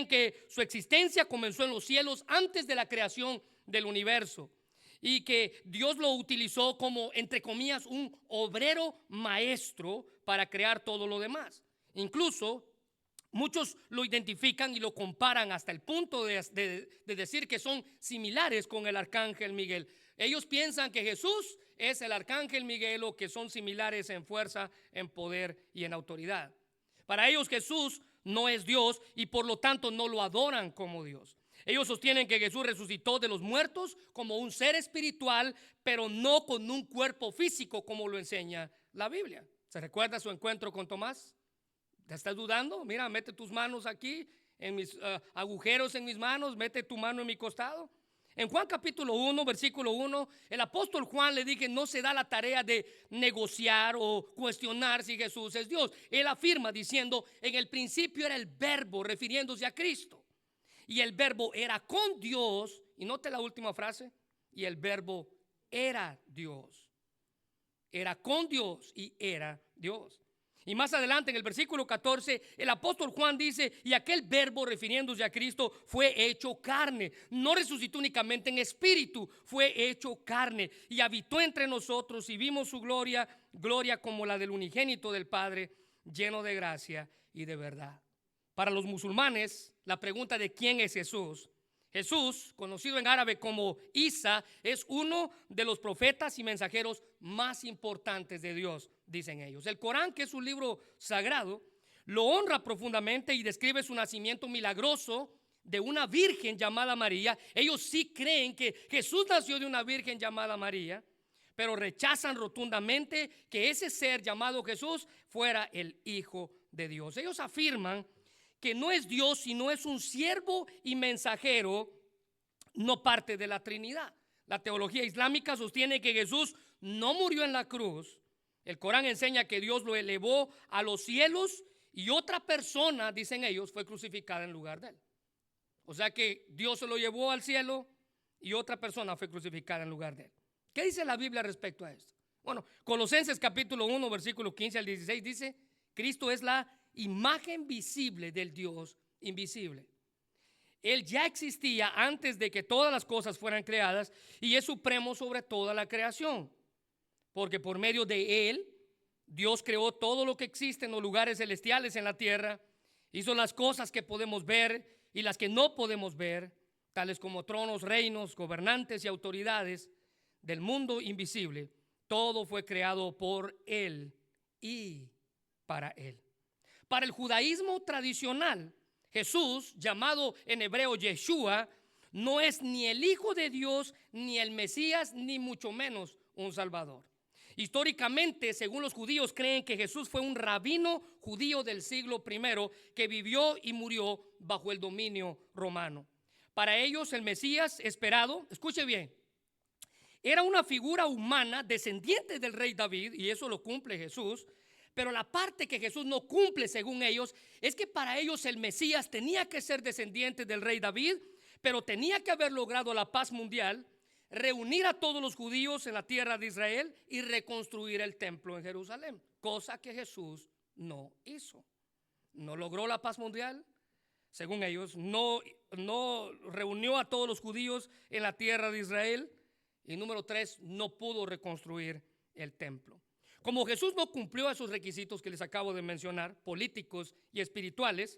creen que su existencia comenzó en los cielos antes de la creación del universo y que Dios lo utilizó como, entre comillas, un obrero maestro para crear todo lo demás. Incluso muchos lo identifican y lo comparan hasta el punto de decir que son similares con el arcángel Miguel. Ellos piensan que Jesús es el arcángel Miguel o que son similares en fuerza, en poder y en autoridad. Para ellos Jesús no es Dios y por lo tanto no lo adoran como Dios. Ellos sostienen que Jesús resucitó de los muertos como un ser espiritual, pero no con un cuerpo físico como lo enseña la Biblia. ¿Se recuerda su encuentro con Tomás? ¿Te estás dudando? Mira, mete tus manos aquí, en mis agujeros en mis manos, mete tu mano en mi costado. En Juan capítulo 1, versículo 1, el apóstol Juan le dije, no se da la tarea de negociar o cuestionar si Jesús es Dios. Él afirma diciendo, en el principio era el verbo, refiriéndose a Cristo. Y el verbo era con Dios, y note la última frase, y el verbo era Dios. Era con Dios y era Dios. Y más adelante en el versículo 14, el apóstol Juan dice, y aquel verbo, refiriéndose a Cristo, fue hecho carne. No resucitó únicamente en espíritu, fue hecho carne y habitó entre nosotros y vimos su gloria, gloria como la del unigénito del Padre, lleno de gracia y de verdad. Para los musulmanes, la pregunta de quién es Jesús. Jesús, conocido en árabe como Isa, es uno de los profetas y mensajeros más importantes de Dios, dicen ellos. El Corán, que es un libro sagrado, lo honra profundamente y describe su nacimiento milagroso de una virgen llamada María. Ellos sí creen que Jesús nació de una virgen llamada María, pero rechazan rotundamente que ese ser llamado Jesús fuera el Hijo de Dios. Ellos afirman que no es Dios, sino es un siervo y mensajero, no parte de la Trinidad. La teología islámica sostiene que Jesús no murió en la cruz. El Corán enseña que Dios lo elevó a los cielos y otra persona, dicen ellos, fue crucificada en lugar de él. O sea que Dios se lo llevó al cielo y otra persona fue crucificada en lugar de él. ¿Qué dice la Biblia respecto a esto? Bueno, Colosenses capítulo 1, versículo 15 al 16 dice, Cristo es la imagen visible del Dios invisible. Él ya existía antes de que todas las cosas fueran creadas y es supremo sobre toda la creación, porque por medio de Él Dios creó todo lo que existe en los lugares celestiales en la tierra, hizo las cosas que podemos ver y las que no podemos ver, tales como tronos, reinos, gobernantes y autoridades del mundo invisible. Todo fue creado por Él y para Él. Para el judaísmo tradicional, Jesús, llamado en hebreo Yeshua, no es ni el Hijo de Dios, ni el Mesías, ni mucho menos un Salvador. Históricamente, según los judíos, creen que Jesús fue un rabino judío del siglo I que vivió y murió bajo el dominio romano. Para ellos, el Mesías esperado, escuche bien, era una figura humana descendiente del rey David, y eso lo cumple Jesús. Pero la parte que Jesús no cumple, según ellos, es que para ellos el Mesías tenía que ser descendiente del rey David, pero tenía que haber logrado la paz mundial, reunir a todos los judíos en la tierra de Israel y reconstruir el templo en Jerusalén, cosa que Jesús no hizo. No logró la paz mundial, según ellos, no reunió a todos los judíos en la tierra de Israel y número 3, no pudo reconstruir el templo. Como Jesús no cumplió esos requisitos que les acabo de mencionar, políticos y espirituales,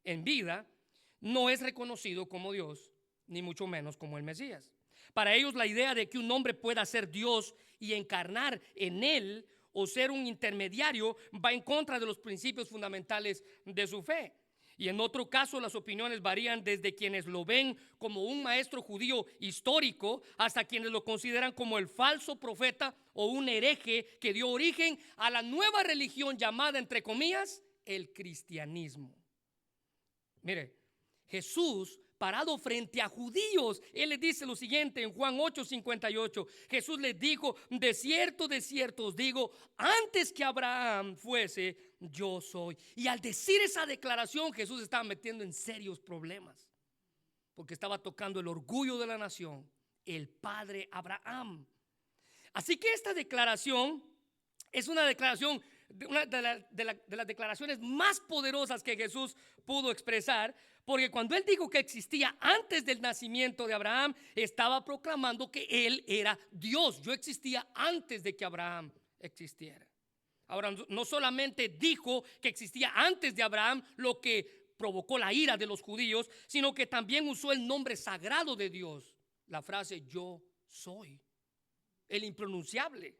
en vida, no es reconocido como Dios, ni mucho menos como el Mesías. Para ellos la idea de que un hombre pueda ser Dios y encarnar en él o ser un intermediario va en contra de los principios fundamentales de su fe. Y en otro caso las opiniones varían desde quienes lo ven como un maestro judío histórico hasta quienes lo consideran como el falso profeta o un hereje que dio origen a la nueva religión llamada, entre comillas, el cristianismo. Mire, Jesús, parado frente a judíos, Él les dice lo siguiente en Juan 8:58. Jesús les dijo, de cierto os digo, antes que Abraham fuese, yo soy. Y al decir esa declaración, Jesús estaba metiendo en serios problemas, porque estaba tocando el orgullo de la nación, el padre Abraham. Así que esta declaración es una declaración una de las declaraciones más poderosas que Jesús pudo expresar, porque cuando él dijo que existía antes del nacimiento de Abraham, estaba proclamando que él era Dios. Yo existía antes de que Abraham existiera. Ahora, no solamente dijo que existía antes de Abraham, lo que provocó la ira de los judíos, sino que también usó el nombre sagrado de Dios, la frase yo soy, el impronunciable.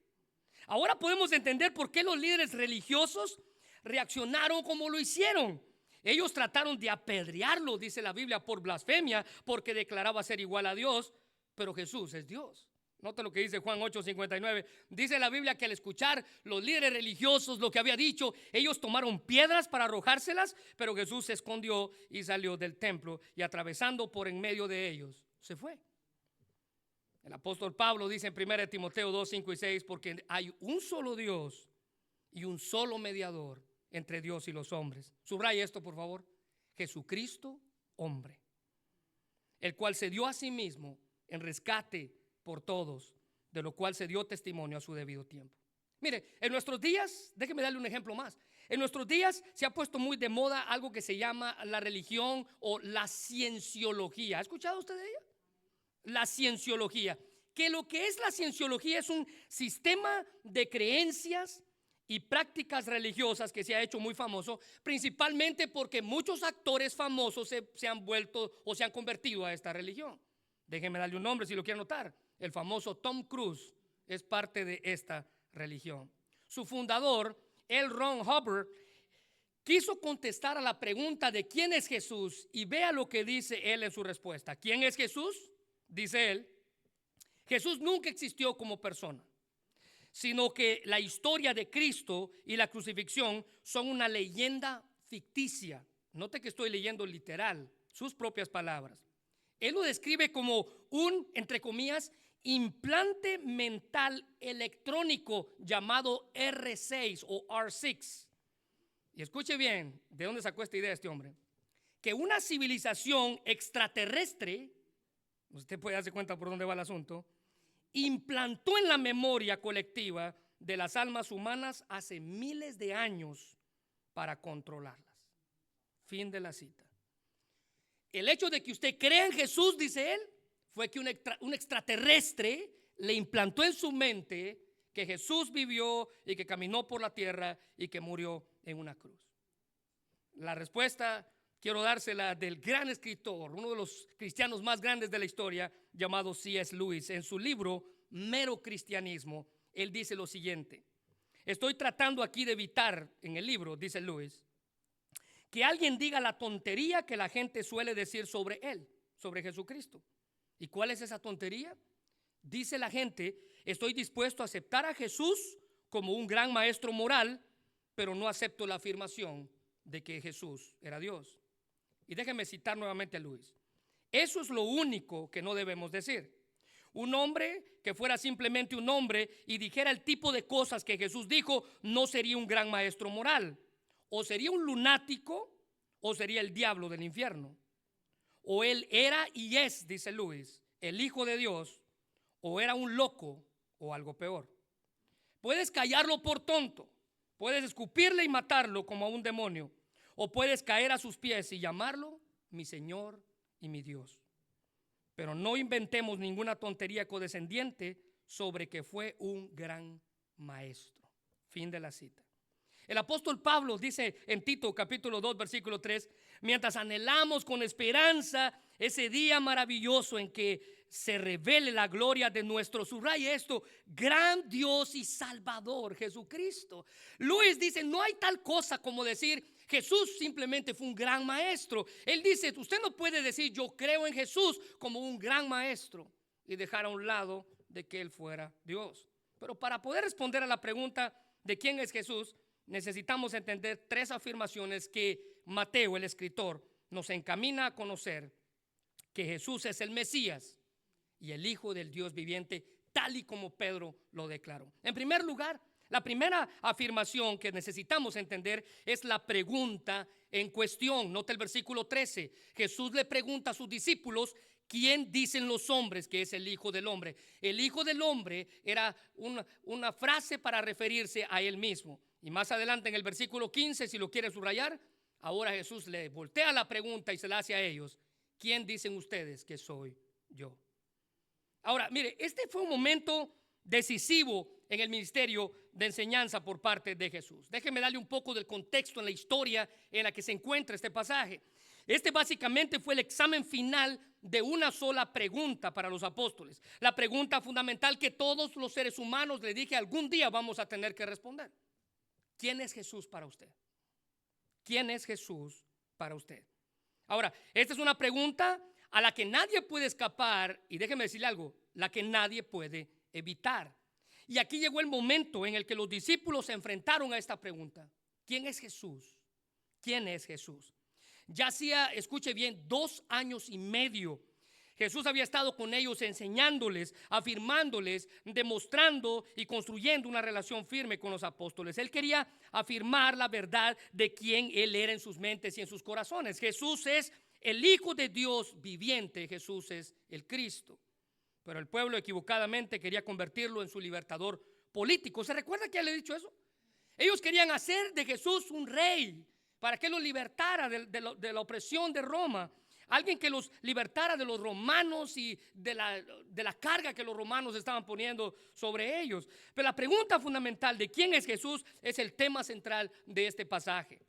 Ahora podemos entender por qué los líderes religiosos reaccionaron como lo hicieron. Ellos trataron de apedrearlo, dice la Biblia, por blasfemia, porque declaraba ser igual a Dios, pero Jesús es Dios. Nota lo que dice Juan 8:59. Dice la Biblia que al escuchar los líderes religiosos lo que había dicho, ellos tomaron piedras para arrojárselas, pero Jesús se escondió y salió del templo y atravesando por en medio de ellos, se fue. El apóstol Pablo dice en 1 Timoteo 2:5 y 6, porque hay un solo Dios y un solo mediador entre Dios y los hombres. Subraya esto, por favor. Jesucristo, hombre, el cual se dio a sí mismo en rescate por todos, de lo cual se dio testimonio a su debido tiempo. Mire, en nuestros días, déjeme darle un ejemplo más. En nuestros días se ha puesto muy de moda algo que se llama la religión o la cienciología. ¿Ha escuchado usted de ella? La cienciología. Que lo que es la cienciología es un sistema de creencias y prácticas religiosas que se ha hecho muy famoso, principalmente porque muchos actores famosos se han vuelto o se han convertido a esta religión. Déjeme darle un nombre si lo quiere anotar. El famoso Tom Cruise es parte de esta religión. Su fundador, L. Ron Hubbard, quiso contestar a la pregunta de quién es Jesús y vea lo que dice él en su respuesta. ¿Quién es Jesús? Dice él, Jesús nunca existió como persona, sino que la historia de Cristo y la crucifixión son una leyenda ficticia. Note que estoy leyendo literal, sus propias palabras. Él lo describe como un, entre comillas, implante mental electrónico llamado R6 o R6. Y escuche bien, ¿de dónde sacó esta idea este hombre? Que una civilización extraterrestre, usted puede darse cuenta por dónde va el asunto, implantó en la memoria colectiva de las almas humanas hace miles de años para controlarlas. Fin de la cita. El hecho de que usted crea en Jesús, dice él, fue que un extraterrestre le implantó en su mente que Jesús vivió y que caminó por la tierra y que murió en una cruz. La respuesta quiero dársela del gran escritor, uno de los cristianos más grandes de la historia, llamado C.S. Lewis. En su libro Mero Cristianismo, él dice lo siguiente: estoy tratando aquí de evitar, en el libro, dice Lewis, que alguien diga la tontería que la gente suele decir sobre él, sobre Jesucristo. ¿Y cuál es esa tontería? Dice la gente, estoy dispuesto a aceptar a Jesús como un gran maestro moral, pero no acepto la afirmación de que Jesús era Dios. Y déjenme citar nuevamente a Luis. Eso es lo único que no debemos decir. Un hombre que fuera simplemente un hombre y dijera el tipo de cosas que Jesús dijo, no sería un gran maestro moral. O sería un lunático o sería el diablo del infierno. O él era y es, dice Luis, el Hijo de Dios, o era un loco o algo peor. Puedes callarlo por tonto, puedes escupirle y matarlo como a un demonio, o puedes caer a sus pies y llamarlo mi Señor y mi Dios. Pero no inventemos ninguna tontería condescendiente sobre que fue un gran maestro. Fin de la cita. El apóstol Pablo dice en Tito capítulo 2 versículo 3, mientras anhelamos con esperanza ese día maravilloso en que se revele la gloria de nuestro, subraya esto, gran Dios y Salvador Jesucristo. Luis dice, no hay tal cosa como decir Jesús simplemente fue un gran maestro. Él dice, usted no puede decir yo creo en Jesús como un gran maestro y dejar a un lado de que él fuera Dios. Pero para poder responder a la pregunta de quién es Jesús, necesitamos entender tres afirmaciones que Mateo, el escritor, nos encamina a conocer: que Jesús es el Mesías y el Hijo del Dios viviente, tal y como Pedro lo declaró. En primer lugar, la primera afirmación que necesitamos entender es la pregunta en cuestión. Nota el versículo 13. Jesús le pregunta a sus discípulos: ¿quién dicen los hombres que es el Hijo del Hombre? El Hijo del Hombre era una frase para referirse a él mismo. Y más adelante en el versículo 15, si lo quiere subrayar, ahora Jesús le voltea la pregunta y se la hace a ellos: ¿quién dicen ustedes que soy yo? Ahora, mire, este fue un momento decisivo en el ministerio de enseñanza por parte de Jesús. Déjeme darle un poco del contexto en la historia en la que se encuentra este pasaje. Este básicamente fue el examen final de una sola pregunta para los apóstoles. La pregunta fundamental que todos los seres humanos, le dije, algún día vamos a tener que responder. ¿Quién es Jesús para usted? ¿Quién es Jesús para usted? Ahora, esta es una pregunta a la que nadie puede escapar, y déjeme decirle algo, la que nadie puede evitar. Y aquí llegó el momento en el que los discípulos se enfrentaron a esta pregunta: ¿quién es Jesús? ¿Quién es Jesús? Ya hacía, escuche bien, 2 años y medio Jesús había estado con ellos enseñándoles, afirmándoles, demostrando y construyendo una relación firme con los apóstoles. Él quería afirmar la verdad de quién Él era en sus mentes y en sus corazones. Jesús es el Hijo de Dios viviente. Jesús es el Cristo. Pero el pueblo equivocadamente quería convertirlo en su libertador político. ¿Se recuerda que ya le he dicho eso? Ellos querían hacer de Jesús un rey para que los libertara de la opresión de Roma. Alguien que los libertara de los romanos y de la carga que los romanos estaban poniendo sobre ellos. Pero la pregunta fundamental de quién es Jesús es el tema central de este pasaje.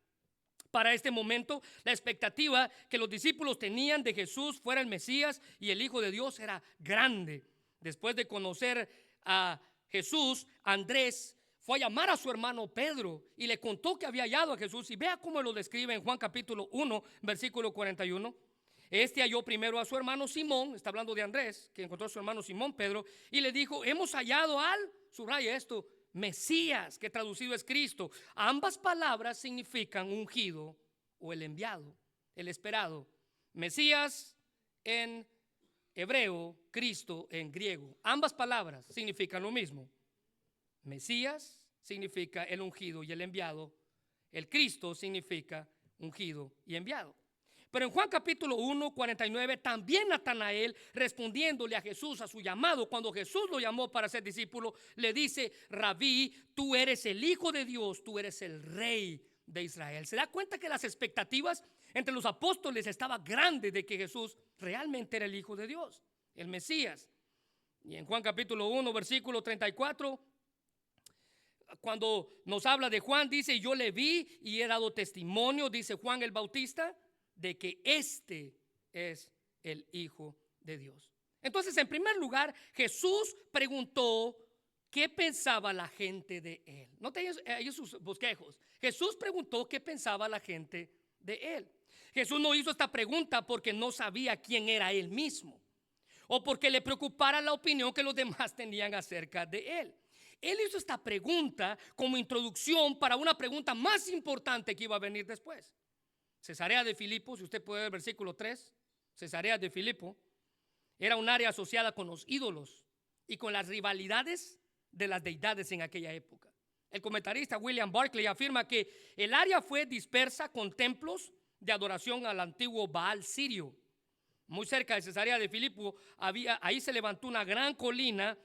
Para este momento, la expectativa que los discípulos tenían de Jesús fuera el Mesías y el Hijo de Dios era grande. Después de conocer a Jesús, Andrés fue a llamar a su hermano Pedro y le contó que había hallado a Jesús. Y vea cómo lo describe en Juan capítulo 1, versículo 41. Este halló primero a su hermano Simón, está hablando de Andrés, que encontró a su hermano Simón Pedro, y le dijo: hemos hallado al, subraya esto, Mesías, que traducido es Cristo. Ambas palabras significan ungido o el enviado, el esperado. Mesías en hebreo, Cristo en griego. Ambas palabras significan lo mismo. Mesías significa el ungido y el enviado. El Cristo significa ungido y enviado. Pero en Juan capítulo 1, 49, también Natanael, respondiéndole a Jesús a su llamado, cuando Jesús lo llamó para ser discípulo, le dice: Rabí, tú eres el Hijo de Dios, tú eres el Rey de Israel. ¿Se da cuenta que las expectativas entre los apóstoles estaban grandes de que Jesús realmente era el Hijo de Dios, el Mesías? Y en Juan capítulo 1, versículo 34, cuando nos habla de Juan, dice: yo le vi y he dado testimonio, dice Juan el Bautista, de que este es el Hijo de Dios. Entonces, en primer lugar, Jesús preguntó qué pensaba la gente de él. Noten ellos sus bosquejos. Jesús preguntó qué pensaba la gente de él. Jesús no hizo esta pregunta porque no sabía quién era él mismo o porque le preocupara la opinión que los demás tenían acerca de él. Él hizo esta pregunta como introducción para una pregunta más importante que iba a venir después. Cesarea de Filipo, si usted puede ver el versículo 3, Cesarea de Filipo era un área asociada con los ídolos y con las rivalidades de las deidades en aquella época. El comentarista William Barclay afirma que el área fue dispersa con templos de adoración al antiguo Baal sirio. Muy cerca de Cesarea de Filipo, ahí se levantó una gran colina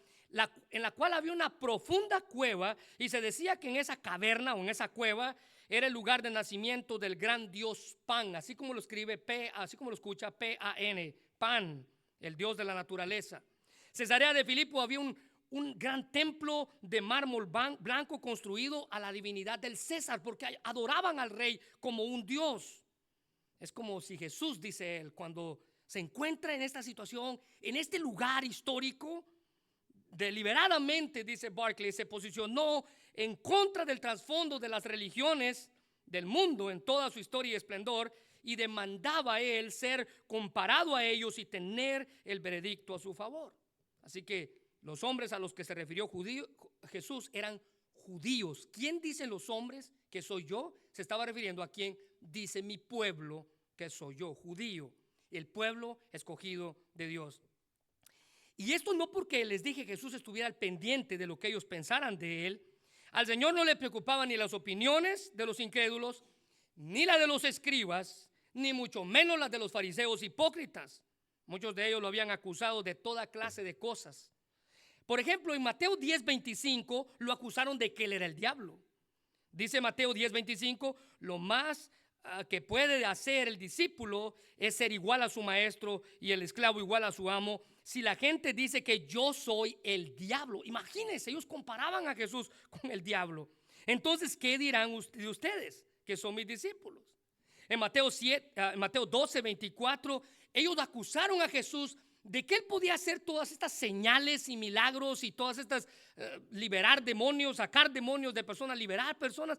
en la cual había una profunda cueva, y se decía que en esa caverna o en esa cueva era el lugar de nacimiento del gran dios Pan, así como lo escribe así como lo escucha, P-A-N, Pan, el dios de la naturaleza. Cesarea de Filipo había un gran templo de mármol blanco construido a la divinidad del César, porque adoraban al rey como un dios. Es como si Jesús, dice él, cuando se encuentra en esta situación, en este lugar histórico, deliberadamente, dice Barclay, se posicionó en contra del trasfondo de las religiones del mundo en toda su historia y esplendor, y demandaba a él ser comparado a ellos y tener el veredicto a su favor. Así que los hombres a los que se refirió Jesús eran judíos. ¿Quién dicen los hombres que soy yo? Se estaba refiriendo a quien dice mi pueblo que soy yo, judío, el pueblo escogido de Dios. Y esto no porque les dije Jesús estuviera al pendiente de lo que ellos pensaran de él. Al Señor no le preocupaban ni las opiniones de los incrédulos, ni la de los escribas, ni mucho menos las de los fariseos hipócritas. Muchos de ellos lo habían acusado de toda clase de cosas. Por ejemplo, en Mateo 10:25 lo acusaron de que él era el diablo. Dice Mateo 10:25, lo más que puede hacer el discípulo es ser igual a su maestro y el esclavo igual a su amo. Si la gente dice que yo soy el diablo, imagínense, ellos comparaban a Jesús con el diablo. Entonces, ¿qué dirán de ustedes que son mis discípulos? En Mateo 12:24, ellos acusaron a Jesús de que él podía hacer todas estas señales y milagros y todas estas liberar demonios, sacar demonios de personas, liberar personas.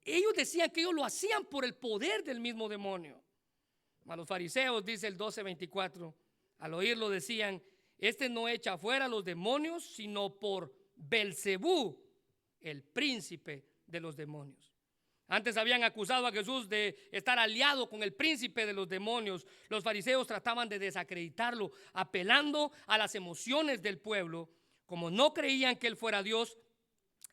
Ellos decían que ellos lo hacían por el poder del mismo demonio. A los fariseos, dice el 12:24, al oírlo decían, este no echa fuera a los demonios, sino por Belcebú, el príncipe de los demonios. Antes habían acusado a Jesús de estar aliado con el príncipe de los demonios. Los fariseos trataban de desacreditarlo, apelando a las emociones del pueblo. Como no creían que él fuera Dios,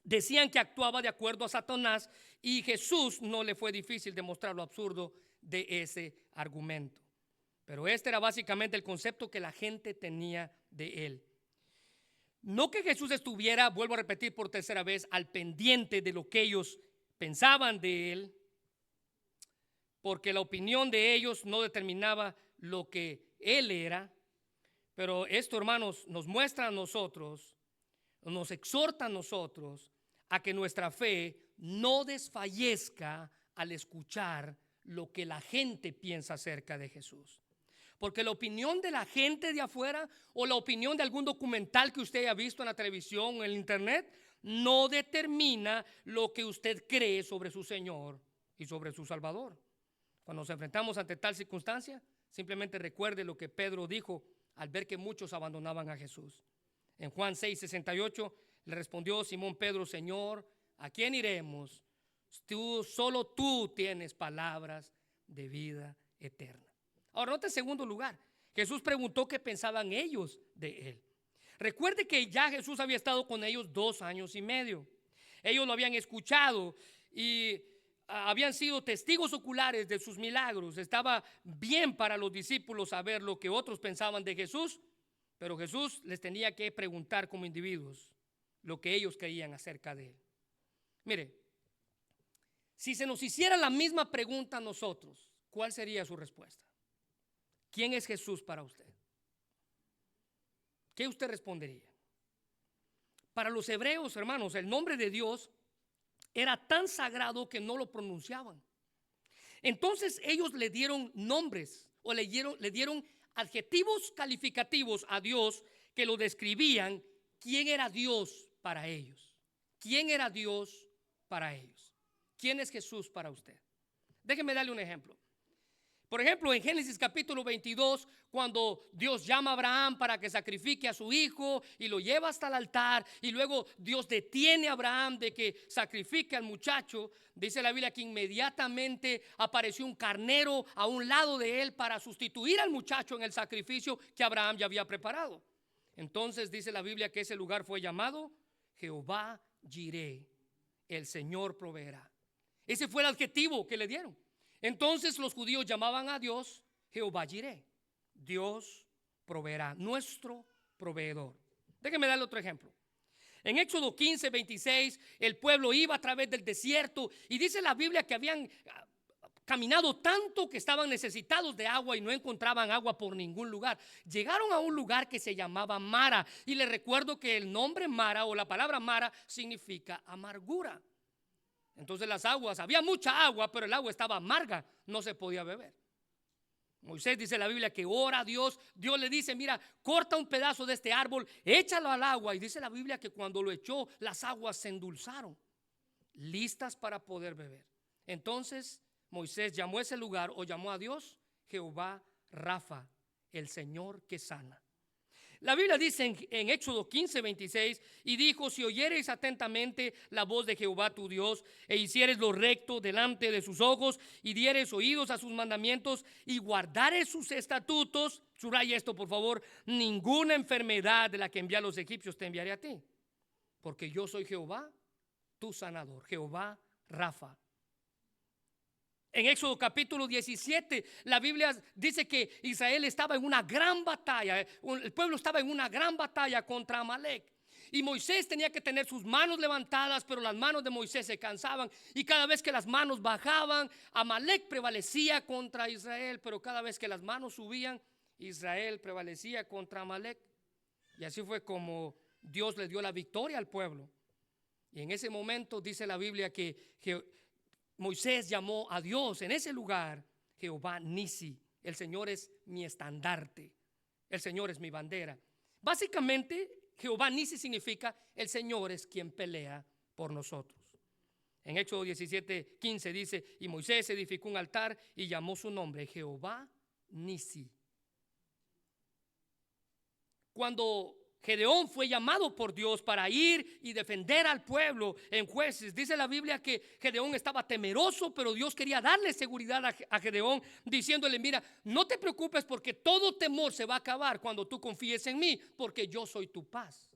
decían que actuaba de acuerdo a Satanás, y Jesús no le fue difícil demostrar lo absurdo de ese argumento. Pero este era básicamente el concepto que la gente tenía de él. No que Jesús estuviera, vuelvo a repetir por tercera vez, al pendiente de lo que ellos pensaban de él, porque la opinión de ellos no determinaba lo que él era. Pero esto, hermanos, nos muestra a nosotros, nos exhorta a nosotros a que nuestra fe no desfallezca al escuchar lo que la gente piensa acerca de Jesús. Porque la opinión de la gente de afuera o la opinión de algún documental que usted haya visto en la televisión o en el internet no determina lo que usted cree sobre su Señor y sobre su Salvador. Cuando nos enfrentamos ante tal circunstancia, simplemente recuerde lo que Pedro dijo al ver que muchos abandonaban a Jesús. En Juan 6:68 le respondió Simón Pedro, Señor, ¿a quién iremos? Solo tú tienes palabras de vida eterna. Ahora, note en segundo lugar, Jesús preguntó qué pensaban ellos de él. Recuerde que ya Jesús había estado con ellos 2 años y medio. Ellos lo habían escuchado y habían sido testigos oculares de sus milagros. Estaba bien para los discípulos saber lo que otros pensaban de Jesús, pero Jesús les tenía que preguntar como individuos lo que ellos creían acerca de él. Mire, si se nos hiciera la misma pregunta a nosotros, ¿cuál sería su respuesta? ¿Quién es Jesús para usted? ¿Qué usted respondería? Para los hebreos, hermanos, el nombre de Dios era tan sagrado que no lo pronunciaban. Entonces ellos le dieron nombres o le dieron adjetivos calificativos a Dios que lo describían. ¿Quién era Dios para ellos? ¿Quién era Dios para ellos? ¿Quién es Jesús para usted? Déjeme darle un ejemplo. Por ejemplo, en Génesis capítulo 22, cuando Dios llama a Abraham para que sacrifique a su hijo y lo lleva hasta el altar, y luego Dios detiene a Abraham de que sacrifique al muchacho, dice la Biblia que inmediatamente apareció un carnero a un lado de él para sustituir al muchacho en el sacrificio que Abraham ya había preparado. Entonces dice la Biblia que ese lugar fue llamado Jehová Jireh, el Señor proveerá. Ese fue el adjetivo que le dieron. Entonces los judíos llamaban a Dios Jehová Jireh, Dios proveerá, nuestro proveedor. Déjenme darle otro ejemplo. En Éxodo 15:26, el pueblo iba a través del desierto y dice la Biblia que habían caminado tanto que estaban necesitados de agua y no encontraban agua por ningún lugar. Llegaron a un lugar que se llamaba Mara, y les recuerdo que el nombre Mara o la palabra Mara significa amargura. Entonces las aguas, había mucha agua, pero el agua estaba amarga, no se podía beber. Moisés, dice la Biblia, que ora a Dios. Dios le dice, mira, corta un pedazo de este árbol, échalo al agua. Y dice la Biblia que cuando lo echó, las aguas se endulzaron, listas para poder beber. Entonces Moisés llamó a ese lugar, o llamó a Dios, Jehová Rafa, el Señor que sana. La Biblia dice en Éxodo 15:26, y dijo, si oyereis atentamente la voz de Jehová tu Dios, e hiciereis lo recto delante de sus ojos, y diereis oídos a sus mandamientos, y guardareis sus estatutos, subraya esto por favor, ninguna enfermedad de la que envié a los egipcios te enviaré a ti, porque yo soy Jehová, tu sanador, Jehová Rafa. En Éxodo capítulo 17, la Biblia dice que Israel estaba en una gran batalla, el pueblo estaba en una gran batalla contra Amalek. Y Moisés tenía que tener sus manos levantadas, pero las manos de Moisés se cansaban. Y cada vez que las manos bajaban, Amalek prevalecía contra Israel. Pero cada vez que las manos subían, Israel prevalecía contra Amalek. Y así fue como Dios le dio la victoria al pueblo. Y en ese momento dice la Biblia que Moisés llamó a Dios en ese lugar Jehová Nisi. El Señor es mi estandarte, el Señor es mi bandera. Básicamente Jehová Nisi significa el Señor es quien pelea por nosotros. En Éxodo 17:15 dice: y Moisés edificó un altar y llamó su nombre Jehová Nisi. Cuando Gedeón fue llamado por Dios para ir y defender al pueblo en Jueces, dice la Biblia que Gedeón estaba temeroso, pero Dios quería darle seguridad a Gedeón, diciéndole: mira, no te preocupes, porque todo temor se va a acabar cuando tú confíes en mí, porque yo soy tu paz.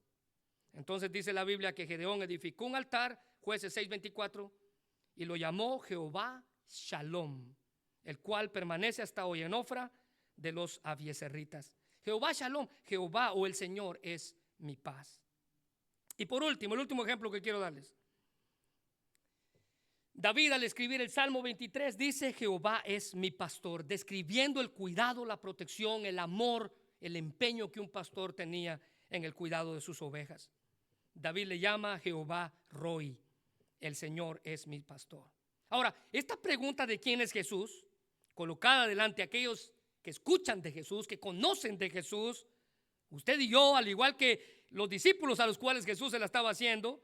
Entonces dice la Biblia que Gedeón edificó un altar, Jueces 6:24, y lo llamó Jehová Shalom, el cual permanece hasta hoy en Ofra de los Abiezeritas. Jehová Shalom, Jehová o el Señor es mi paz. Y por último, el último ejemplo que quiero darles. David, al escribir el Salmo 23, dice: Jehová es mi pastor, describiendo el cuidado, la protección, el amor, el empeño que un pastor tenía en el cuidado de sus ovejas. David le llama Jehová Roi, el Señor es mi pastor. Ahora, esta pregunta de quién es Jesús, colocada delante de aquellos que escuchan de Jesús, que conocen de Jesús, usted y yo, al igual que los discípulos a los cuales Jesús se la estaba haciendo,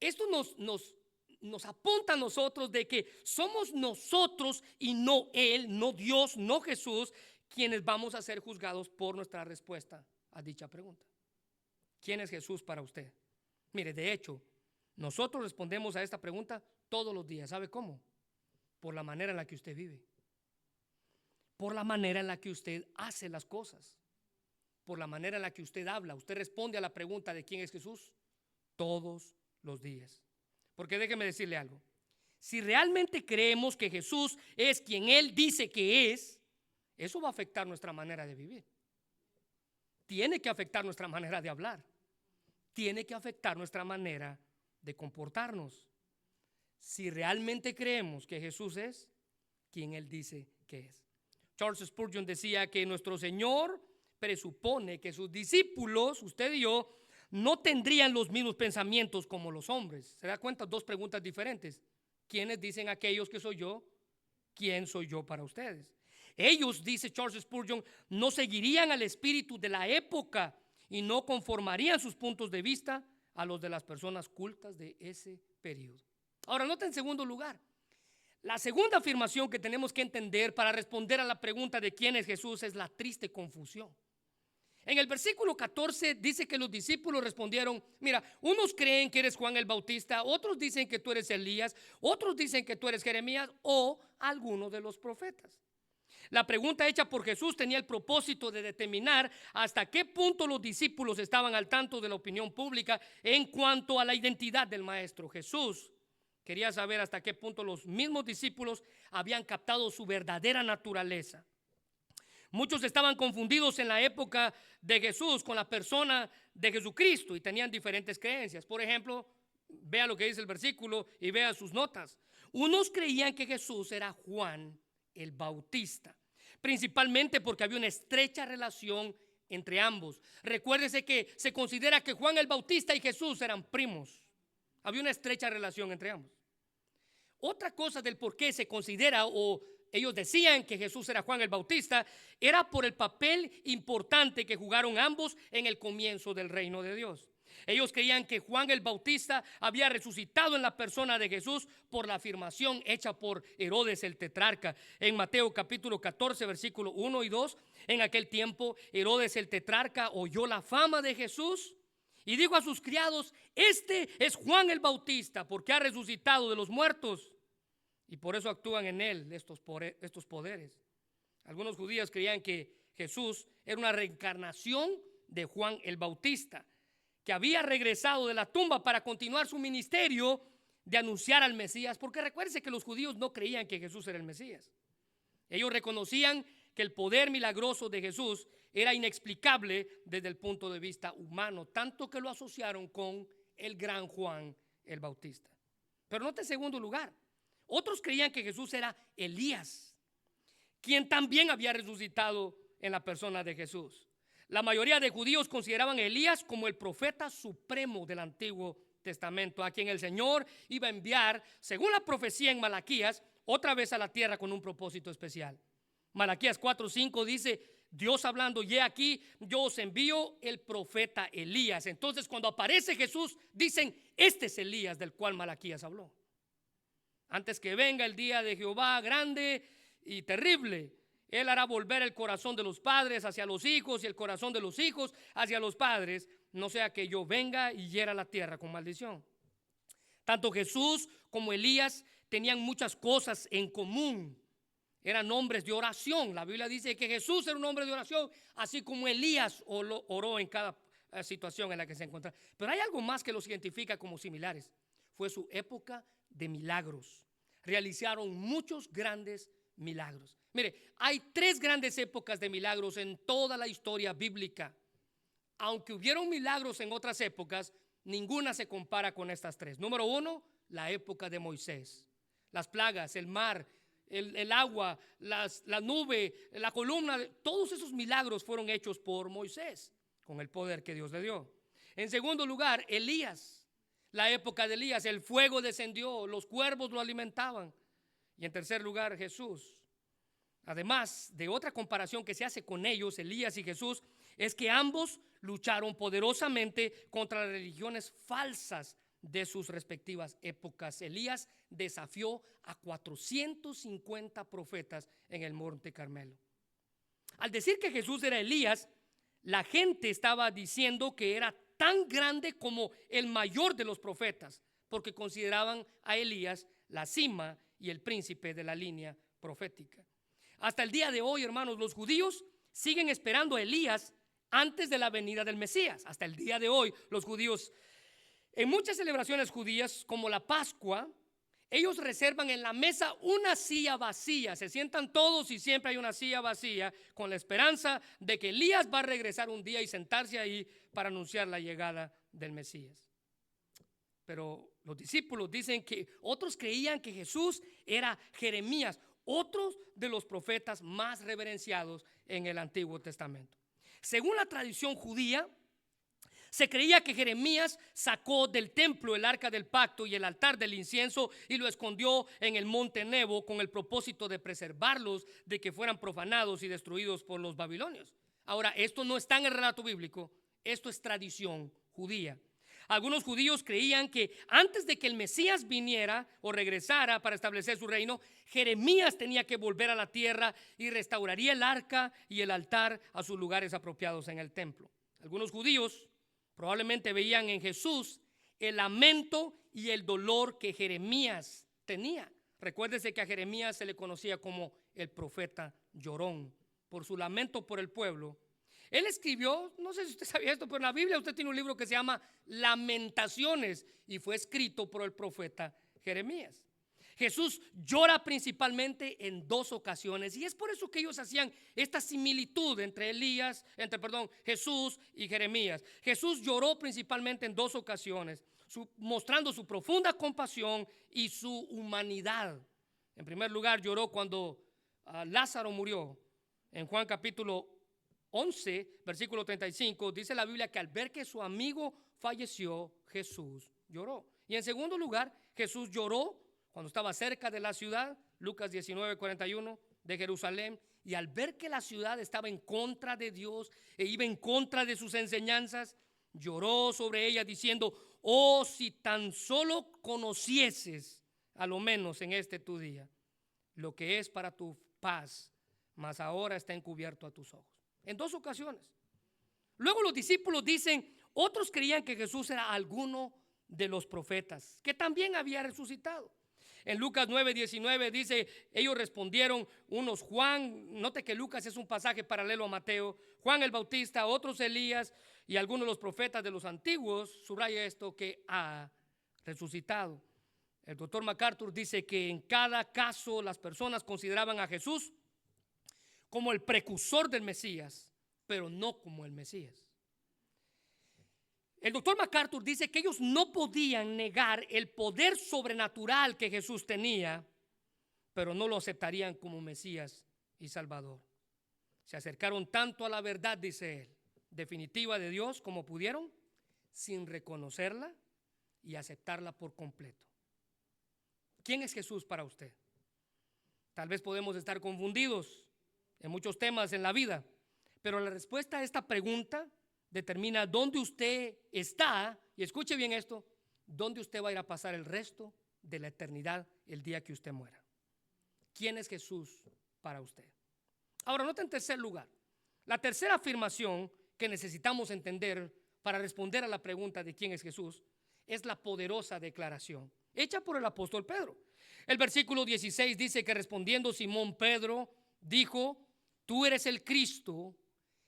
esto nos apunta a nosotros de que somos nosotros y no Él, no Dios, no Jesús, quienes vamos a ser juzgados por nuestra respuesta a dicha pregunta. ¿Quién es Jesús para usted? Mire, de hecho, nosotros respondemos a esta pregunta todos los días. ¿Sabe cómo? Por la manera en la que usted vive, por la manera en la que usted hace las cosas, por la manera en la que usted habla. Usted responde a la pregunta de quién es Jesús todos los días. Porque déjeme decirle algo: si realmente creemos que Jesús es quien Él dice que es, eso va a afectar nuestra manera de vivir. Tiene que afectar nuestra manera de hablar. Tiene que afectar nuestra manera de comportarnos. Si realmente creemos que Jesús es quien Él dice que es. Charles Spurgeon decía que nuestro Señor presupone que sus discípulos, usted y yo, no tendrían los mismos pensamientos como los hombres. ¿Se da cuenta? Dos preguntas diferentes. ¿Quiénes dicen aquellos que soy yo? ¿Quién soy yo para ustedes? Ellos, dice Charles Spurgeon, no seguirían al espíritu de la época y no conformarían sus puntos de vista a los de las personas cultas de ese periodo. Ahora, nota en segundo lugar, la segunda afirmación que tenemos que entender para responder a la pregunta de quién es Jesús es la triste confusión. En el versículo 14 dice que los discípulos respondieron: mira, unos creen que eres Juan el Bautista, otros dicen que tú eres Elías, otros dicen que tú eres Jeremías o alguno de los profetas. La pregunta hecha por Jesús tenía el propósito de determinar hasta qué punto los discípulos estaban al tanto de la opinión pública en cuanto a la identidad del maestro. Jesús quería saber hasta qué punto los mismos discípulos habían captado su verdadera naturaleza. Muchos estaban confundidos en la época de Jesús con la persona de Jesucristo y tenían diferentes creencias. Por ejemplo, vea lo que dice el versículo y vea sus notas. Unos creían que Jesús era Juan el Bautista, principalmente porque había una estrecha relación entre ambos. Recuérdese que se considera que Juan el Bautista y Jesús eran primos. Había una estrecha relación entre ambos. Otra cosa del por qué se considera, o ellos decían que Jesús era Juan el Bautista, era por el papel importante que jugaron ambos en el comienzo del reino de Dios. Ellos creían que Juan el Bautista había resucitado en la persona de Jesús por la afirmación hecha por Herodes el tetrarca. En Mateo capítulo 14, versículo 1 y 2, en aquel tiempo Herodes el tetrarca oyó la fama de Jesús y dijo a sus criados: este es Juan el Bautista, porque ha resucitado de los muertos, y por eso actúan en él estos poderes. Algunos judíos creían que Jesús era una reencarnación de Juan el Bautista, que había regresado de la tumba para continuar su ministerio de anunciar al Mesías, porque recuérdense que los judíos no creían que Jesús era el Mesías. Ellos reconocían que el poder milagroso de Jesús era inexplicable desde el punto de vista humano, tanto que lo asociaron con el gran Juan el Bautista. Pero note en segundo lugar, otros creían que Jesús era Elías, quien también había resucitado en la persona de Jesús. La mayoría de judíos consideraban a Elías como el profeta supremo del Antiguo Testamento, a quien el Señor iba a enviar, según la profecía en Malaquías, otra vez a la tierra con un propósito especial. Malaquías 4:5 dice, Dios hablando, y he aquí, yo os envío el profeta Elías. Entonces, cuando aparece Jesús, dicen, este es Elías del cual Malaquías habló. Antes que venga el día de Jehová grande y terrible, Él hará volver el corazón de los padres hacia los hijos y el corazón de los hijos hacia los padres, no sea que yo venga y hiera la tierra con maldición. Tanto Jesús como Elías tenían muchas cosas en común. Eran hombres de oración. La Biblia dice que Jesús era un hombre de oración, así como Elías oró en cada situación en la que se encontraba. Pero hay algo más que los identifica como similares. Fue su época de milagros. Realizaron muchos grandes milagros. Mire, hay 3 grandes épocas de milagros en toda la historia bíblica. Aunque hubieron milagros en otras épocas, ninguna se compara con estas 3. Número 1, la época de Moisés. Las plagas, el mar, el agua, la nube, la columna, todos esos milagros fueron hechos por Moisés con el poder que Dios le dio. En segundo lugar, Elías. La época de Elías, el fuego descendió, los cuervos lo alimentaban. Y en tercer lugar, Jesús. Además de otra comparación que se hace con ellos, Elías y Jesús, es que ambos lucharon poderosamente contra las religiones falsas de sus respectivas épocas. Elías desafió a 450 profetas en el Monte Carmelo. Al decir que Jesús era Elías, la gente estaba diciendo que era tan grande como el mayor de los profetas, porque consideraban a Elías la cima y el príncipe de la línea profética. Hasta el día de hoy, hermanos, los judíos siguen esperando a Elías antes de la venida del Mesías. Hasta el día de hoy, los judíos, en muchas celebraciones judías, como la Pascua, ellos reservan en la mesa una silla vacía. Se sientan todos y siempre hay una silla vacía con la esperanza de que Elías va a regresar un día y sentarse ahí para anunciar la llegada del Mesías. Pero los discípulos dicen que otros creían que Jesús era Jeremías, otros de los profetas más reverenciados en el Antiguo Testamento. Según la tradición judía, se creía que Jeremías sacó del templo el arca del pacto y el altar del incienso y lo escondió en el monte Nebo con el propósito de preservarlos de que fueran profanados y destruidos por los babilonios. Ahora, esto no está en el relato bíblico, esto es tradición judía. Algunos judíos creían que antes de que el Mesías viniera o regresara para establecer su reino, Jeremías tenía que volver a la tierra y restauraría el arca y el altar a sus lugares apropiados en el templo. Algunos judíos probablemente veían en Jesús el lamento y el dolor que Jeremías tenía. Recuérdese que a Jeremías se le conocía como el profeta llorón por su lamento por el pueblo. Él escribió, no sé si usted sabía esto, pero en la Biblia usted tiene un libro que se llama Lamentaciones y fue escrito por el profeta Jeremías. Jesús llora principalmente en 2 ocasiones y es por eso que ellos hacían esta similitud entre Jesús y Jeremías. Jesús lloró principalmente en 2 ocasiones, mostrando su profunda compasión y su humanidad. En primer lugar, lloró cuando Lázaro murió. En Juan capítulo 11, versículo 35, dice la Biblia que al ver que su amigo falleció, Jesús lloró. Y en segundo lugar, Jesús lloró cuando estaba cerca de la ciudad, Lucas 19:41, de Jerusalén, y al ver que la ciudad estaba en contra de Dios e iba en contra de sus enseñanzas, lloró sobre ella diciendo: oh, si tan solo conocieses, a lo menos en este tu día, lo que es para tu paz, mas ahora está encubierto a tus ojos. En 2 ocasiones. Luego los discípulos dicen, otros creían que Jesús era alguno de los profetas, que también había resucitado. En Lucas 9:19 dice, ellos respondieron, unos Juan, note que Lucas es un pasaje paralelo a Mateo, Juan el Bautista, otros Elías y algunos de los profetas de los antiguos, subraya esto, que ha resucitado. El doctor MacArthur dice que en cada caso las personas consideraban a Jesús como el precursor del Mesías, pero no como el Mesías. El doctor MacArthur dice que ellos no podían negar el poder sobrenatural que Jesús tenía, pero no lo aceptarían como Mesías y Salvador. Se acercaron tanto a la verdad, dice él, definitiva de Dios como pudieron, sin reconocerla y aceptarla por completo. ¿Quién es Jesús para usted? Tal vez podemos estar confundidos en muchos temas en la vida, pero la respuesta a esta pregunta determina dónde usted está, y escuche bien esto, dónde usted va a ir a pasar el resto de la eternidad el día que usted muera. ¿Quién es Jesús para usted? Ahora, nota en tercer lugar, la tercera afirmación que necesitamos entender para responder a la pregunta de quién es Jesús es la poderosa declaración hecha por el apóstol Pedro. El versículo 16 dice que respondiendo Simón Pedro dijo: tú eres el Cristo,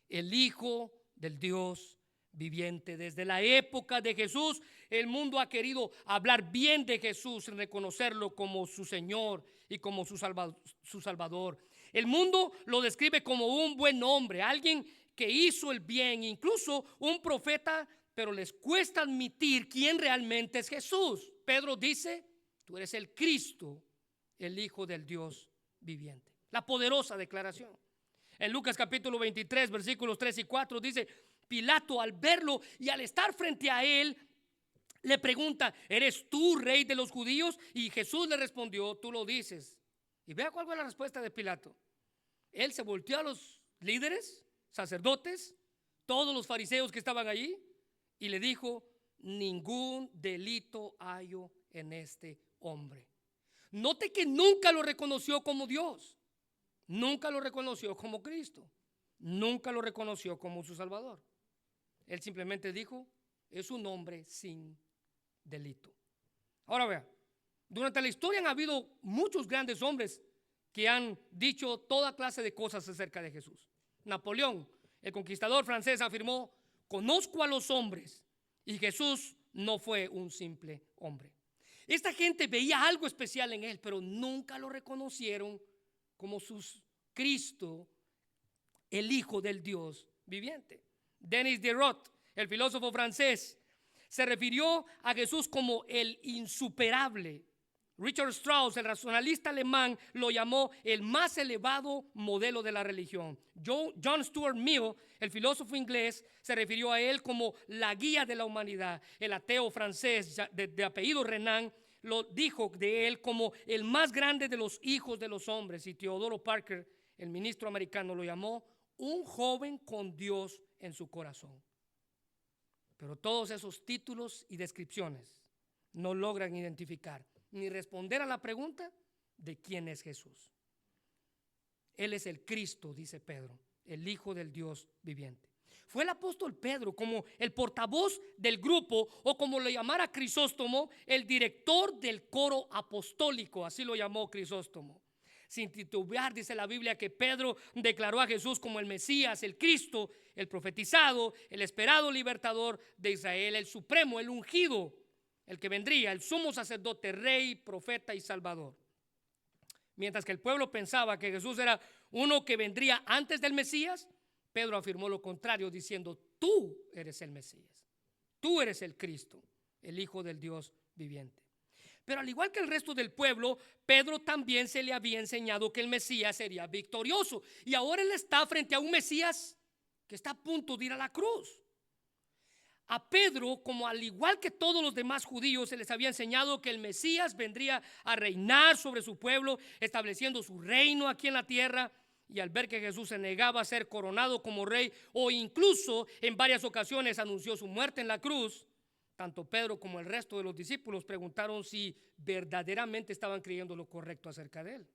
el Hijo del Dios viviente. Desde la época de Jesús, el mundo ha querido hablar bien de Jesús y reconocerlo como su Señor y como su Salvador. El mundo lo describe como un buen hombre, alguien que hizo el bien, incluso un profeta, pero les cuesta admitir quién realmente es Jesús. Pedro dice: tú eres el Cristo, el Hijo del Dios viviente. La poderosa declaración. En Lucas capítulo 23, versículos 3 y 4 dice: Pilato, al verlo y al estar frente a él, le pregunta: ¿eres tú rey de los judíos? Y Jesús le respondió: tú lo dices. Y vea cuál fue la respuesta de Pilato. Él se volteó a los líderes, sacerdotes, todos los fariseos que estaban allí, y le dijo: ningún delito hallo en este hombre. Note que nunca lo reconoció como Dios, nunca lo reconoció como Cristo, nunca lo reconoció como su Salvador. Él simplemente dijo: es un hombre sin delito. Ahora vea, durante la historia han habido muchos grandes hombres que han dicho toda clase de cosas acerca de Jesús. Napoleón, el conquistador francés, afirmó: conozco a los hombres y Jesús no fue un simple hombre. Esta gente veía algo especial en él, pero nunca lo reconocieron como su Cristo, el Hijo del Dios viviente. Denis Diderot, el filósofo francés, se refirió a Jesús como el insuperable. Richard Strauss, el racionalista alemán, lo llamó el más elevado modelo de la religión. John Stuart Mill, el filósofo inglés, se refirió a él como la guía de la humanidad. El ateo francés de apellido Renan lo dijo de él como el más grande de los hijos de los hombres. Y Theodore Parker, el ministro americano, lo llamó un joven con Dios en su corazón. Pero todos esos títulos y descripciones no logran identificar ni responder a la pregunta de quién es Jesús. Él es el Cristo, dice Pedro, el Hijo del Dios viviente. Fue el apóstol Pedro, como el portavoz del grupo, o como lo llamara Crisóstomo, el director del coro apostólico, así lo llamó Crisóstomo. Sin titubear, dice la Biblia, que Pedro declaró a Jesús como el Mesías, el Cristo, el profetizado, el esperado libertador de Israel, el supremo, el ungido, el que vendría, el sumo sacerdote, rey, profeta y salvador. Mientras que el pueblo pensaba que Jesús era uno que vendría antes del Mesías, Pedro afirmó lo contrario, diciendo: tú eres el Mesías, tú eres el Cristo, el Hijo del Dios viviente. Pero al igual que el resto del pueblo, Pedro también se le había enseñado que el Mesías sería victorioso. Y ahora él está frente a un Mesías que está a punto de ir a la cruz. A Pedro, como al igual que todos los demás judíos, se les había enseñado que el Mesías vendría a reinar sobre su pueblo, estableciendo su reino aquí en la tierra. Y al ver que Jesús se negaba a ser coronado como rey, o incluso en varias ocasiones anunció su muerte en la cruz, tanto Pedro como el resto de los discípulos preguntaron si verdaderamente estaban creyendo lo correcto acerca de él.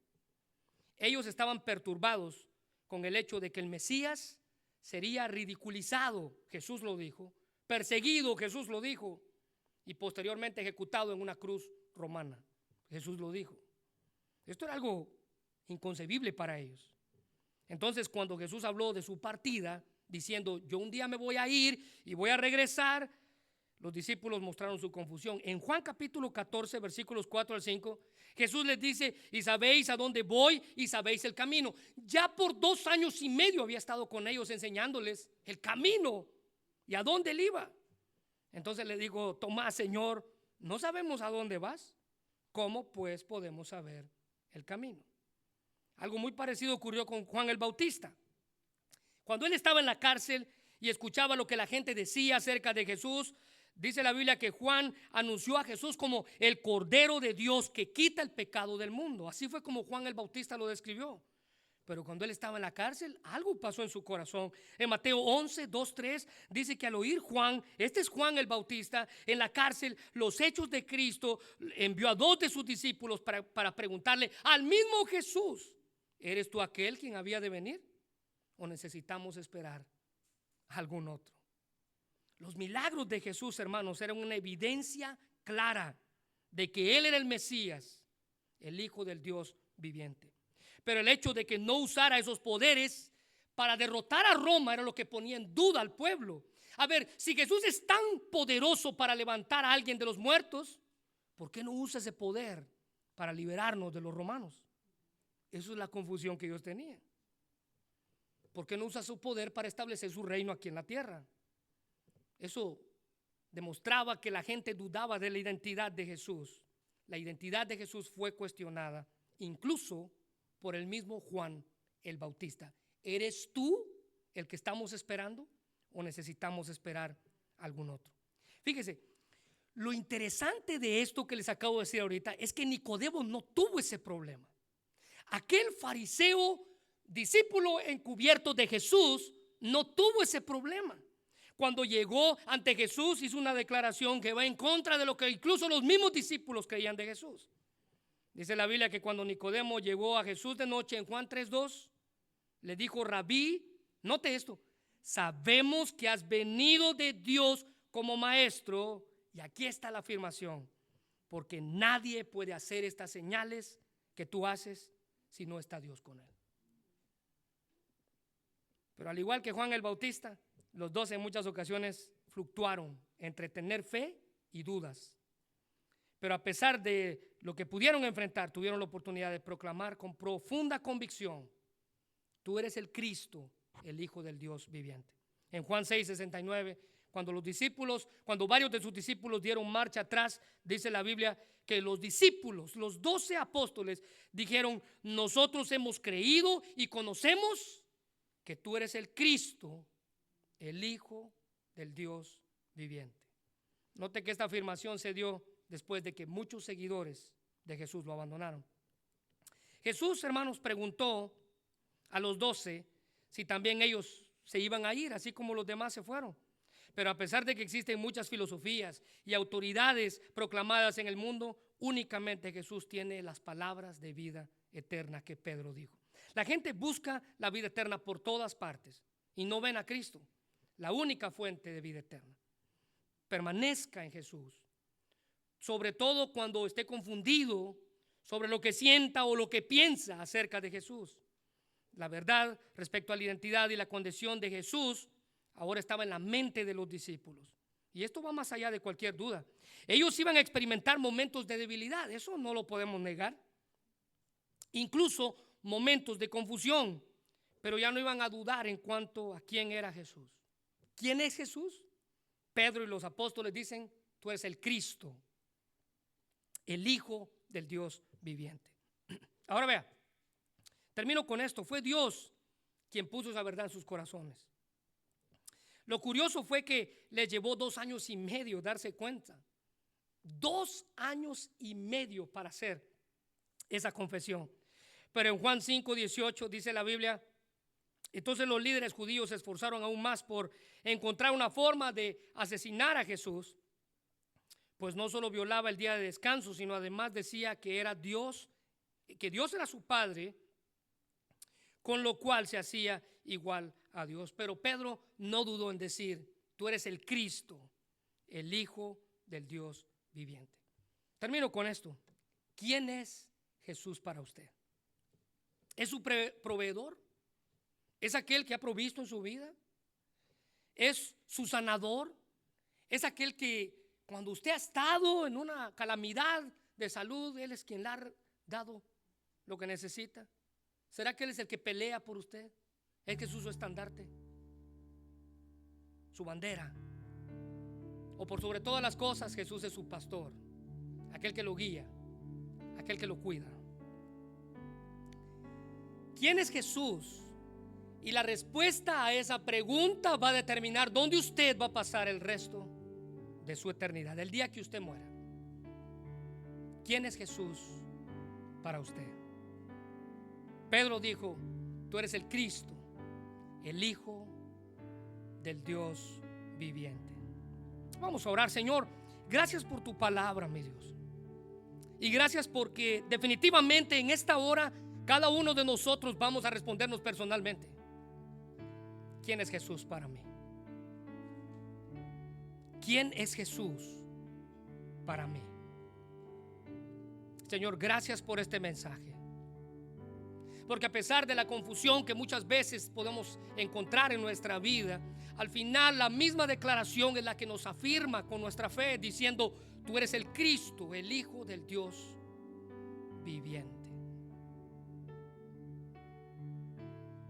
Ellos estaban perturbados con el hecho de que el Mesías sería ridiculizado, Jesús lo dijo, perseguido, Jesús lo dijo, y posteriormente ejecutado en una cruz romana, Jesús lo dijo. Esto era algo inconcebible para ellos. Entonces, cuando Jesús habló de su partida, diciendo: yo un día me voy a ir y voy a regresar, los discípulos mostraron su confusión. En Juan capítulo 14, versículos 4 al 5, Jesús les dice: y sabéis a dónde voy y sabéis el camino. Ya por 2 años y medio había estado con ellos enseñándoles el camino y a dónde él iba. Entonces le digo: Tomás, Señor, no sabemos a dónde vas. ¿Cómo pues podemos saber el camino? Algo muy parecido ocurrió con Juan el Bautista. Cuando él estaba en la cárcel y escuchaba lo que la gente decía acerca de Jesús, dice la Biblia que Juan anunció a Jesús como el Cordero de Dios que quita el pecado del mundo. Así fue como Juan el Bautista lo describió. Pero cuando él estaba en la cárcel, algo pasó en su corazón. En Mateo 11, 2, 3 dice que al oír Juan, este es Juan el Bautista, en la cárcel, los hechos de Cristo, envió a 2 de sus discípulos para preguntarle al mismo Jesús: ¿eres tú aquel quien había de venir? ¿O necesitamos esperar a algún otro? Los milagros de Jesús, hermanos, eran una evidencia clara de que Él era el Mesías, el Hijo del Dios viviente. Pero el hecho de que no usara esos poderes para derrotar a Roma era lo que ponía en duda al pueblo. A ver, si Jesús es tan poderoso para levantar a alguien de los muertos, ¿por qué no usa ese poder para liberarnos de los romanos? Eso es la confusión que ellos tenían. ¿Por qué no usa su poder para establecer su reino aquí en la tierra? Eso demostraba que la gente dudaba de la identidad de Jesús. La identidad de Jesús fue cuestionada, incluso por el mismo Juan el Bautista. ¿Eres tú el que estamos esperando o necesitamos esperar algún otro? Fíjese, lo interesante de esto que les acabo de decir ahorita es que Nicodemo no tuvo ese problema. Aquel fariseo, discípulo encubierto de Jesús, no tuvo ese problema. Cuando llegó ante Jesús, hizo una declaración que va en contra de lo que incluso los mismos discípulos creían de Jesús. Dice la Biblia que cuando Nicodemo llegó a Jesús de noche, en Juan 3:2, le dijo: Rabí, note esto, sabemos que has venido de Dios como maestro. Y aquí está la afirmación: porque nadie puede hacer estas señales que tú haces si no está Dios con él. Pero al igual que Juan el Bautista, los dos en muchas ocasiones fluctuaron entre tener fe y dudas. Pero a pesar de lo que pudieron enfrentar, tuvieron la oportunidad de proclamar con profunda convicción: tú eres el Cristo, el Hijo del Dios viviente. En Juan 6:69, cuando varios de sus discípulos dieron marcha atrás, dice la Biblia que los discípulos, los 12 apóstoles, dijeron: nosotros hemos creído y conocemos que tú eres el Cristo, el Hijo del Dios viviente. Note que esta afirmación se dio después de que muchos seguidores de Jesús lo abandonaron. Jesús, hermanos, preguntó a los 12 si también ellos se iban a ir, así como los demás se fueron. Pero a pesar de que existen muchas filosofías y autoridades proclamadas en el mundo, únicamente Jesús tiene las palabras de vida eterna que Pedro dijo. La gente busca la vida eterna por todas partes y no ven a Cristo, la única fuente de vida eterna. Permanezca en Jesús, sobre todo cuando esté confundido sobre lo que sienta o lo que piensa acerca de Jesús. La verdad respecto a la identidad y la condición de Jesús ahora estaba en la mente de los discípulos. Y esto va más allá de cualquier duda. Ellos iban a experimentar momentos de debilidad, eso no lo podemos negar. Incluso momentos de confusión, pero ya no iban a dudar en cuanto a quién era Jesús. ¿Quién es Jesús? Pedro y los apóstoles dicen: tú eres el Cristo, el Hijo del Dios viviente. Ahora vea, termino con esto. Fue Dios quien puso esa verdad en sus corazones. Lo curioso fue que les llevó 2 años y medio darse cuenta. 2 años y medio para hacer esa confesión. Pero en Juan 5:18 dice la Biblia: entonces los líderes judíos se esforzaron aún más por encontrar una forma de asesinar a Jesús, pues no solo violaba el día de descanso, sino además decía que era Dios, que Dios era su Padre, con lo cual se hacía igual a Dios. Pero Pedro no dudó en decir: tú eres el Cristo, el Hijo del Dios viviente. Termino con esto. ¿Quién es Jesús para usted? ¿Es su proveedor? ¿Es aquel que ha provisto en su vida? ¿Es su sanador? Es aquel que cuando usted ha estado en una calamidad de salud, Él es quien le ha dado lo que necesita. ¿Será que Él es el que pelea por usted? ¿Es Jesús su estandarte, su bandera? O por sobre todas las cosas, Jesús es su pastor, aquel que lo guía, aquel que lo cuida. ¿Quién es Jesús? Y la respuesta a esa pregunta va a determinar dónde usted va a pasar el resto de su eternidad, el día que usted muera. ¿Quién es Jesús para usted? Pedro dijo: tú eres el Cristo, el Hijo del Dios viviente. Vamos a orar. Señor, gracias por tu palabra, mi Dios. Y gracias porque definitivamente en esta hora cada uno de nosotros vamos a respondernos personalmente: ¿quién es Jesús para mí? ¿Quién es Jesús para mí? Señor, gracias por este mensaje. Porque a pesar de la confusión que muchas veces podemos encontrar en nuestra vida, al final la misma declaración es la que nos afirma con nuestra fe, diciendo: tú eres el Cristo, el Hijo del Dios viviente.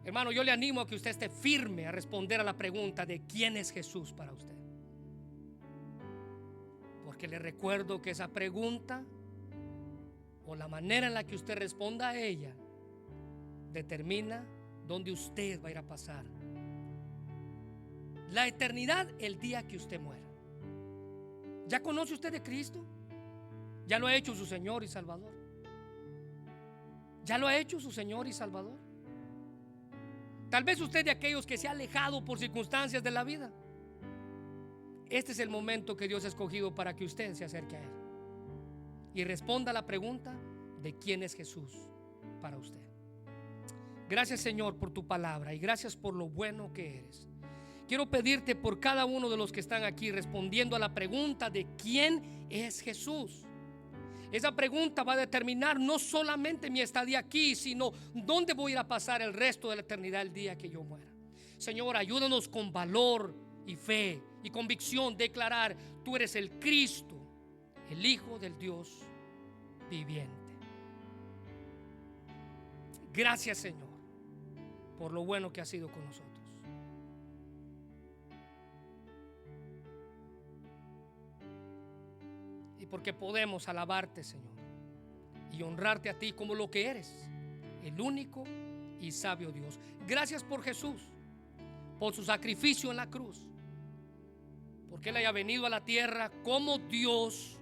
Hermano, yo le animo a que usted esté firme a responder a la pregunta de quién es Jesús para usted. Porque le recuerdo que esa pregunta, o la manera en la que usted responda a ella, determina dónde usted va a ir a pasar la eternidad el día que usted muera. ¿Ya conoce usted de Cristo? ¿Ya lo ha hecho su Señor y Salvador? ¿Ya lo ha hecho su Señor y Salvador? Tal vez usted de aquellos que se ha alejado por circunstancias de la vida. Este es el momento que Dios ha escogido para que usted se acerque a Él y responda a la pregunta de quién es Jesús para usted. Gracias, Señor, por tu palabra y gracias por lo bueno que eres. Quiero pedirte por cada uno de los que están aquí respondiendo a la pregunta de quién es Jesús. Esa pregunta va a determinar no solamente mi estadía aquí, sino dónde voy a ir a pasar el resto de la eternidad el día que yo muera. Señor, ayúdanos con valor y fe y convicción declarar: tú eres el Cristo, el Hijo del Dios viviente. Gracias, Señor, por lo bueno que has sido con nosotros. Y porque podemos alabarte, Señor, y honrarte a ti como lo que eres, el único y sabio Dios. Gracias por Jesús, por su sacrificio en la cruz, porque Él haya venido a la tierra como Dios,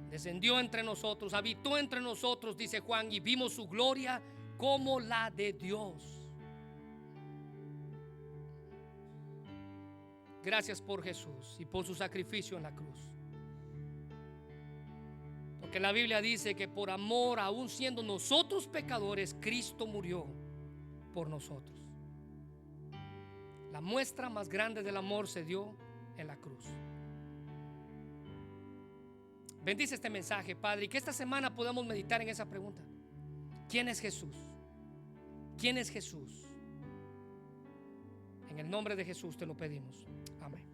descendió entre nosotros, habitó entre nosotros, dice Juan, y vimos su gloria como la de Dios. Gracias por Jesús y por su sacrificio en la cruz. Porque la Biblia dice que por amor, aún siendo nosotros pecadores, Cristo murió por nosotros. La muestra más grande del amor se dio en la cruz. Bendice este mensaje, Padre, y que esta semana podamos meditar en esa pregunta: ¿quién es Jesús? ¿Quién es Jesús? En el nombre de Jesús te lo pedimos. Amén.